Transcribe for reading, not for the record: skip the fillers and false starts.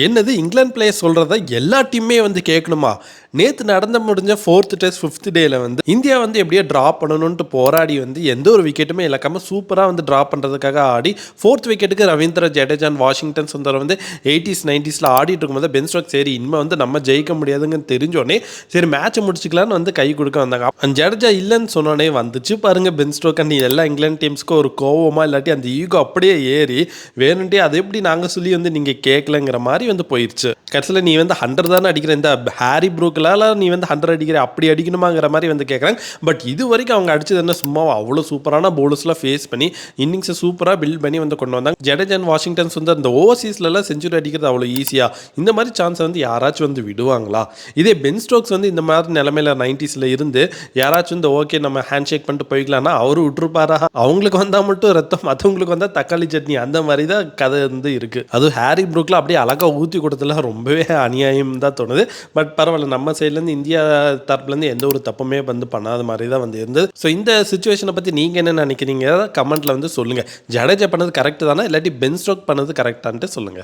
என்னது England player சொல்கிறத எல்லா டீமே வந்து கேட்கணுமா? நேற்று முடிஞ்ச 4th டெஸ்ட் 5th டேல வந்து இந்தியா வந்து எப்படியோ ட்ரா பண்ணணுன்ட்டு போராடி வந்து எந்த ஒரு விக்கெட்டுமே இழக்காமல் சூப்பராக வந்து ட்ரா பண்ணுறதுக்காக ஆடி 4th விக்கெட்டுக்கு ரவீந்திர ஜடேஜான் வாஷிங்டன் சுந்தர் வந்து 80s 90ஸ்ல ஆடிட்டு இருக்கும்போது பென் ஸ்டோக்ஸ் சரி இனிமே வந்து நம்ம ஜெயிக்க முடியாதுங்கன்னு தெரிஞ்சோடனே சரி மேட்சை முடிச்சுக்கலான்னு வந்து கை கொடுக்க வந்தாங்க. அந்த ஜடேஜா இல்லைன்னு சொன்னோடனே வந்துச்சு பாருங்க பென் ஸ்டோக் அண்ட் எல்லா இங்கிலாந்து டீம்ஸ்க்கு ஒரு கோவமாக இல்லாட்டி அந்த ஈகோ அப்படியே ஏறி வேணுன்ட்டே அதை எப்படி நாங்கள் சொல்லி வந்து நீங்கள் கேட்கலங்கிற மாதிரி வந்து போயிடுச்சு. கடைசியில் நீ வந்து 100 தானே அடிக்கிற, இந்த ஹாரி ப்ரூக்கெல்லாம் நீ வந்து 100 அடிக்கிற, அப்படி அடிக்கணுமாங்கிற மாதிரி வந்து கேட்குறாங்க. பட் இது வரைக்கும் அவங்க அடிச்சது என்ன, சும்மா அவ்வளோ சூப்பரான பவுலர்ஸ்லாம் ஃபேஸ் பண்ணி இன்னிங்ஸை சூப்பராக பில்ட் பண்ணி வந்து கொண்டு வந்தாங்க. ஜடேஜன் வாஷிங்டன் சுந்தர் இந்த ஓவர்சீஸ்லாம் செஞ்சுரி அடிக்கிறது அவ்வளோ ஈஸியாக இந்த மாதிரி சான்ஸை வந்து யாராச்சும் வந்து விடுவாங்களா? இதே பென் ஸ்டோக்ஸ் வந்து இந்த மாதிரி நிலைமையில 90ஸ்ல இருந்து யாராச்சும் இந்த ஓகே நம்ம ஹேண்ட் ஷேக் பண்ணிட்டு போய்க்கலாம்னா அவரு விட்டுருப்பாரா? அவங்களுக்கு வந்தால் மட்டும் ரத்தம், மற்றவங்களுக்கு வந்தால் தக்காளி சட்னி, அந்த மாதிரி தான் கதை வந்து இருக்குது. அதுவும் ஹாரி ப்ரூக்ல அப்படியே அழகாக ஊற்றி கொடுத்தல ரொம்பவே அநியாயம் தான் தோணுது. பட் பரவாயில்ல, நம்ம சைட்லேருந்து இந்தியா தரப்புலேருந்து எந்த ஒரு தப்புமே வந்து பண்ணாத மாதிரி தான் வந்து இருந்தது. ஸோ இந்த சுச்சுவேஷனை பற்றி நீங்கள் என்ன நினைக்கிறீங்க கமெண்ட்டில் வந்து சொல்லுங்கள். ஜடேஜா பண்ணது கரெக்டு தானே, இல்லாட்டி பென் ஸ்டோக் பண்ணது கரெக்டான்ட்டு சொல்லுங்கள்.